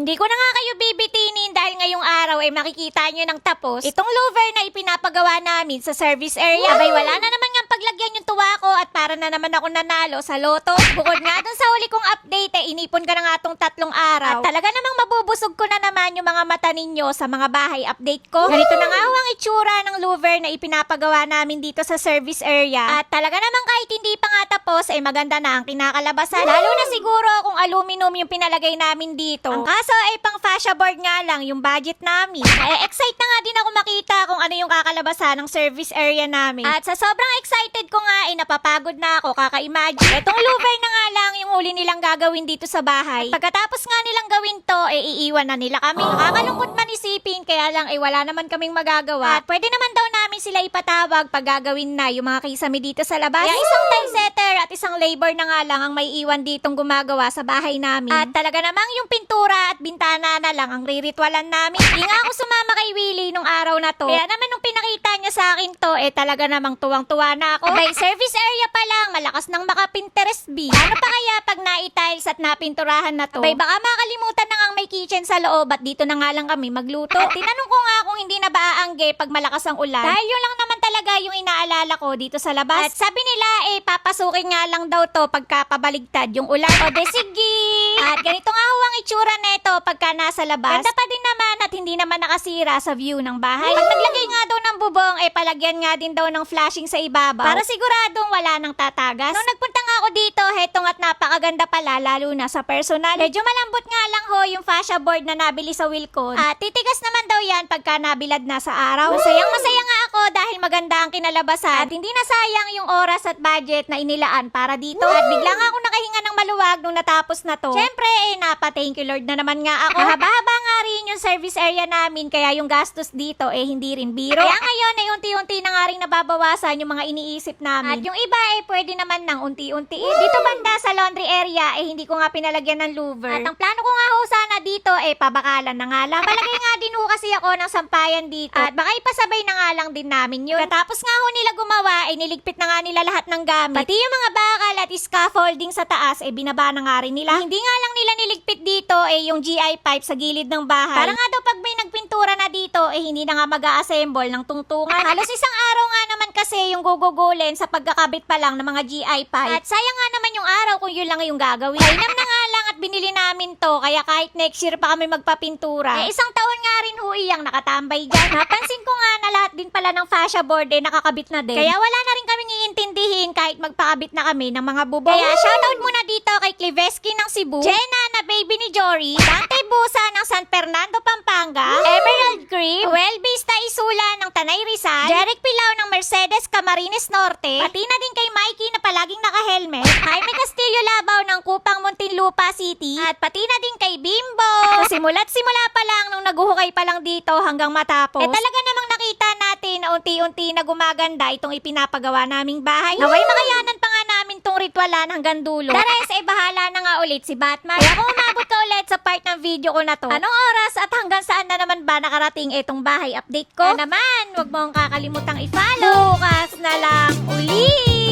Hindi ko na nga kayo bibitinin dahil ngayong araw ay makikita nyo ng tapos itong louver na ipinapagawa namin sa service area. Abay, wala na naman nga paglagyan yung tuwa ko at para na naman ako nanalo sa loto. Bukod nga dun sa huli kong update, inipon ka na nga tong 3 araw. At talaga namang mabubusog ko na naman yung mga mata ninyo sa mga bahay update ko. Ganito na nga ang itsura ng louver na ipinapagawa namin dito sa service area. At talaga namang kahit hindi pa nga tapos, ay maganda na ang kinakalabasan. Lalo na siguro kung aluminum yung pinalagay namin dito. Ang kaso ay pang fascia board nga lang yung budget namin. Excite na nga din ako makita kung ano yung kakalabasan ng service area namin. At sa sobrang excited ko nga, ay napapagod na ako kaka-imagine. Itong louver na nga lang yung huli nilang gagawin dito sa bahay. At pagkatapos nga nilang gawin to, iiwan na nila kami. Nakakalungkot man isipin, kaya lang wala naman kaming magagawa. At pwede naman daw namin sila ipatawag pag gagawin na yung mga kisame dito sa labas. Kaya isang typesetter at isang labor na nga lang ang may iwan ditong gumagawa sa bahay namin. At talaga namang yung pintura at bintana na lang ang riritualan namin. Hindi nga ako sumama kay Willie nung araw na to. Kaya naman nung pinakita niya sa akin to, talaga namang tuwang-tuwa na ako. Abay, service area pa lang, malakas nang maka-Pinterest B. Ano pa kaya pag na-tiles at napinturahan na to? Abay, baka makalimutan na nga may kitchen sa loob at dito na nga lang kami magluto. At tinanong ko nga kung hindi na ba aangge pag malakas ang ulan. Dahil yun lang naman talaga yung inaalala ko dito sa labas. At sabi nila, papasukin nga lang daw to pagka pabaligtad yung ulan. O de sige! At ganito nga ho ang itsura neto pagka nasa labas. Ganda pa din naman at hindi naman nakasira sa view ng bahay. Pag naglagay nga daw ng bubong, palagyan nga din daw ng flashing sa ibabaw. Para siguradong wala nang tatagas. Nung nagpunta nga ako dito, hetong at napakaganda pala, lalo na sa personal. Medyo malambot nga lang ho yung fascia board na nabili sa Wilcon. At titigas naman daw yan pagka nabilad na sa araw. Masayang masaya nga ako dahil maganda ang kinalabasan. At hindi nasayang yung oras at budget na inilaan para dito. At bigla nga ako nakahinga ng maluwag nung natapos na to. Siyempre, thank you Lord na naman nga ako. Mahaba-haba nga rin yung service area namin, kaya yung gastos dito hindi rin biro. Kaya ngayon unti-unti na nga rin nababawasan yung mga iniisip namin. At yung iba pwede naman ng unti-unti. Dito banda sa laundry area hindi ko nga pinalagyan ng louver. At ang plano ko nga ho sana dito pabakalan na nga lang. Palagay nga din ho kasi ako ng sampayan dito. At baka ipasabay na nga lang din namin yun. Katapos nga ho nila gumawa, niligpit na nga nila lahat ng gamit. Pati yung mga bakal at scaffolding sa taas binaba na nga rin nila. Hindi nga lang nila niligpit dito yung GI pipe sa gilid ng bahay. Para nga daw pag may nagpintura na dito hindi na nga mag-a-assemble ng tungtungan. Halos isang araw nga naman kasi yung gugugulin sa pagkakabit pa lang ng mga GI pipe. At sayang nga naman yung araw kung yun lang yung gagawin. Kainam na nga lang at binili namin to, kaya kahit next year pa kami magpapintura. Isang taon nga rin ho iyang nakatambay dyan. Napansin ko nga na lahat din pala ng fascia board nakakabit na din. Kaya wala na rin kaming iintindihin kahit magpakabit na kami ng mga bubong. Kaya shoutout muna dito kay Cliveski ng Cebu, Jenna na baby ni Jory, Dante Busa ng San Fernando, Pampanga, Emerald Creek, Well Vista Isula ng Tanay Rizal, Jeric Pilao ng Mercedes Camarines Norte, pati na din kay Mikey na palaging naka-helmet, Jaime Castillo Labaw ng Kupang Muntinlupa City, at pati na din kay Bimbo. Simula't simula pa lang nung naguhukay pa lang dito hanggang matapos. Talaga namang nakita natin na unti-unti na gumaganda itong ipinapagawa naming bahay. Naway makayanan pa nga namin tong ritualan hanggang dulo. Dares bahala na nga ulit si Batman. Kaya kung umabot ka ulit sa part ng video ko na to, anong oras at hanggang saan na naman ba nakarating itong bahay update ko? Na naman, huwag mo kakalimutan i-follow. Bukas na lang ulit!